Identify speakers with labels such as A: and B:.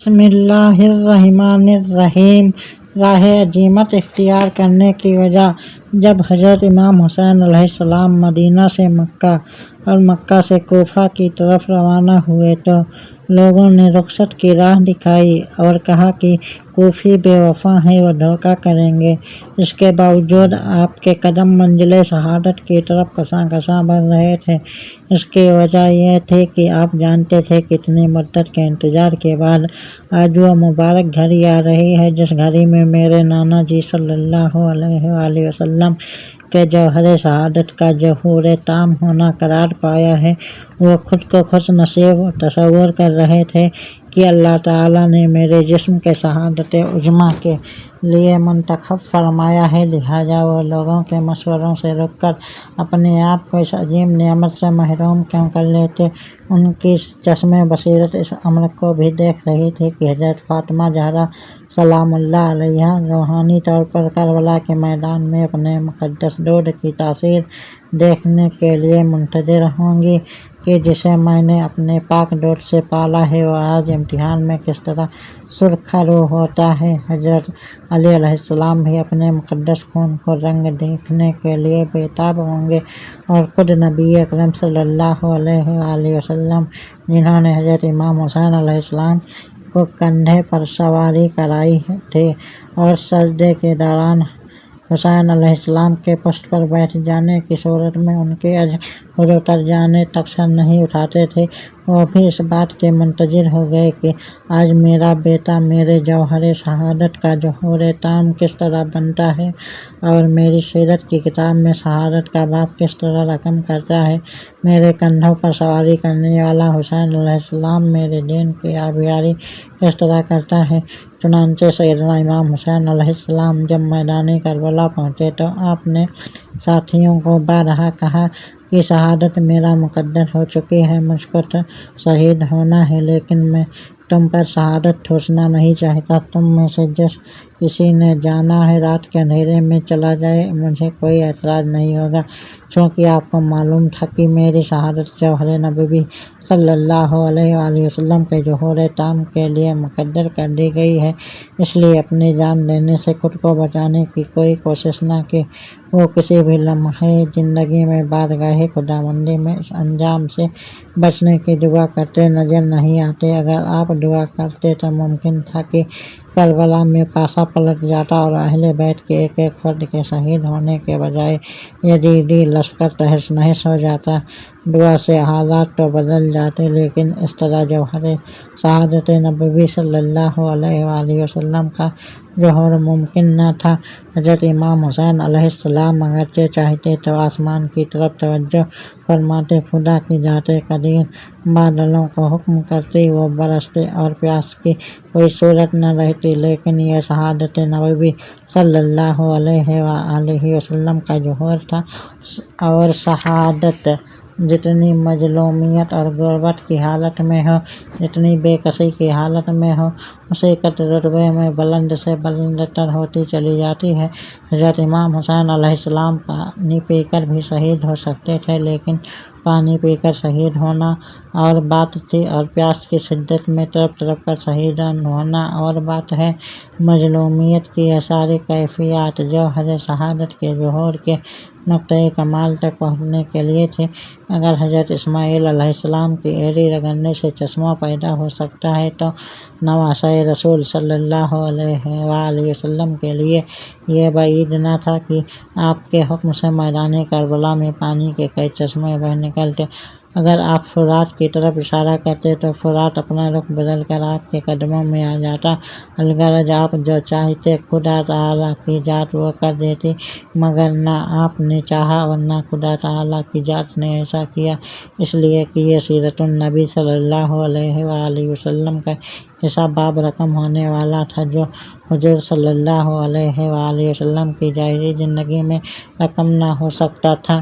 A: بسم اللہ الرحمن الرحیم۔ راہ عزیمت اختیار کرنے کی وجہ۔ جب حضرت امام حسین علیہ السلام مدینہ سے مکہ اور مکہ سے کوفہ کی طرف روانہ ہوئے تو لوگوں نے رخصت کی راہ دکھائی اور کہا کہ کوفی بے وفا ہیں، وہ دھوکہ کریں گے۔ اس کے باوجود آپ کے قدم منزل شہادت کی طرف کساں کساں بڑھ رہے تھے۔ اس کی وجہ یہ تھی کہ آپ جانتے تھے کہ اتنی مدت کے انتظار کے بعد آج وہ مبارک گھڑی آ رہی ہے جس گھڑی میں میرے نانا جی صلی اللہ علیہ وآلہ وسلم کے جوہر شہادت کا ظہور تام ہونا قرار پایا ہے۔ وہ خود کو خوش نصیب تصور کر رہے تھے کہ اللہ تعالیٰ نے میرے جسم کے شہادت عظمیٰ کے لیے منتخب فرمایا ہے، لہٰذا وہ لوگوں کے مشوروں سے رک کر اپنے آپ کو اس عظیم نعمت سے محروم کیوں کر لیتے۔ ان کی چشم بصیرت اس امر کو بھی دیکھ رہی تھی کہ حضرت فاطمہ زہرا سلام اللہ علیہا روحانی طور پر کربلا کے میدان میں اپنے مقدس دودھ کی تاثیر دیکھنے کے لیے منتظر ہوں گی کہ جسے میں نے اپنے پاک دودھ سے پالا ہے وہ آج امتحان میں کس طرح سرخ رو ہوتا ہے۔ حضرت علی علیہ السلام بھی اپنے مقدس خون کو رنگ دیکھنے کے لیے بےتاب ہوں گے، اور خود نبی اکرم صلی اللہ علیہ وآلہ وسلم جنہوں نے حضرت امام حسین علیہ السلام کو کندھے پر سواری کرائی تھی اور سجدے کے دوران حسین علیہ السلام کے پشت پر بیٹھ جانے کی صورت میں ان کے خود اتر جانے تک سر نہیں اٹھاتے تھے، وہ بھی اس بات کے منتظر ہو گئے کہ آج میرا بیٹا میرے جوہر شہادت کا ظہور تام کس طرح بنتا ہے اور میری سیرت کی کتاب میں شہادت کا باب کس طرح رقم کرتا ہے۔ میرے کندھوں پر سواری کرنے والا حسین علیہ السلام میرے دین کی آبیاری کس طرح کرتا ہے۔ چنانچہ سیدنا امام حسین علیہ السلام جب میدان کربلا پہنچے تو آپ نے ساتھیوں کو بارہا کہا کہ شہادت میرا مقدر ہو چکی ہے، مجھ کو تو شہید ہونا ہے، لیکن میں تم پر شہادت ٹھوسنا نہیں چاہتا۔ تم میں سے جس کسی نے جانا ہے رات کے اندھیرے میں چلا جائے، مجھے کوئی اعتراض نہیں ہوگا، چونکہ آپ کو معلوم تھا کہ میری شہادت جوہر نبوی صلی اللہ علیہ وآلہ وسلم کے ظہور تام کے لیے مقدر کر دی گئی ہے، اس لیے اپنی جان دینے سے خود کو بچانے کی کوئی کوشش نہ کی۔ وہ کسی بھی لمحے زندگی میں بارگاہ خداوندی میں اس انجام سے بچنے کی دعا کرتے نظر نہیں آتے۔ اگر آپ دعا کرتے تو ممکن تھا کہ کربلا میں پاسا پلٹ جاتا اور اہل بیت کے ایک ایک فرد کے شہید ہونے کے بجائے یزیدی لشکر تہس نہس ہو جاتا۔ دعا سے حالات تو بدل جاتے، لیکن اس طرح جوہر شہادت نبوی صلی اللہ علیہ وآلہ وسلم کا ظہور ممکن نہ تھا۔ حضرت امام حسین علیہ السلام اگرچہ چاہتے تو آسمان کی طرف توجہ فرماتے، خدا کی ذات قدیر بادلوں کو حکم کرتی، وہ برستے اور پیاس کی کوئی صورت نہ رہتی، لیکن یہ شہادت نبوی صلی اللہ علیہ وآلہ وسلم کا ظہور تھا، اور شہادت جتنی مظلومیت اور غربت کی حالت میں ہو، جتنی بے کسی کی حالت میں ہو، اسی قدر رتبے میں بلند سے بلند تر ہوتی چلی جاتی ہے۔ حضرت امام حسین علیہ السلام پانی پی کر بھی شہید ہو سکتے تھے، لیکن پانی پی کر شہید ہونا اور بات تھی، اور پیاس کی شدت میں تڑپ تڑپ کر شہید ہونا اور بات ہے۔ مظلومیت کی یہ ساری کیفیات جوہر شہادت کے ظہور کے نقطۂ کمال تک پہنچنے کے لیے تھی۔ اگر حضرت اسماعیل علیہ السلام کی ایڑی رگڑنے سے چشمہ پیدا ہو سکتا ہے تو نواسہ رسول صلی اللہ علیہ وآلہ وسلم کے لیے یہ بعید نہ تھا کہ آپ کے حکم سے میدان کربلا میں پانی کے کئی چشمے بہہ نکلتے۔ اگر آپ فرات کی طرف اشارہ کرتے تو فرات اپنا رخ بدل کر آپ کے قدموں میں آ جاتا۔ الغرض آپ جو چاہتے خدا تعالیٰ کی ذات وہ کر دیتی، مگر نہ آپ نے چاہا اور نہ خدا تعالیٰ کی ذات نے ایسا کیا، اس لیے کہ یہ سیرت النبی صلی اللہ علیہ وآلہ وسلم کا ایسا باب رقم ہونے والا تھا جو حضور صلی اللہ علیہ وآلہ وسلم کی ظاہری زندگی میں رقم نہ ہو سکتا تھا۔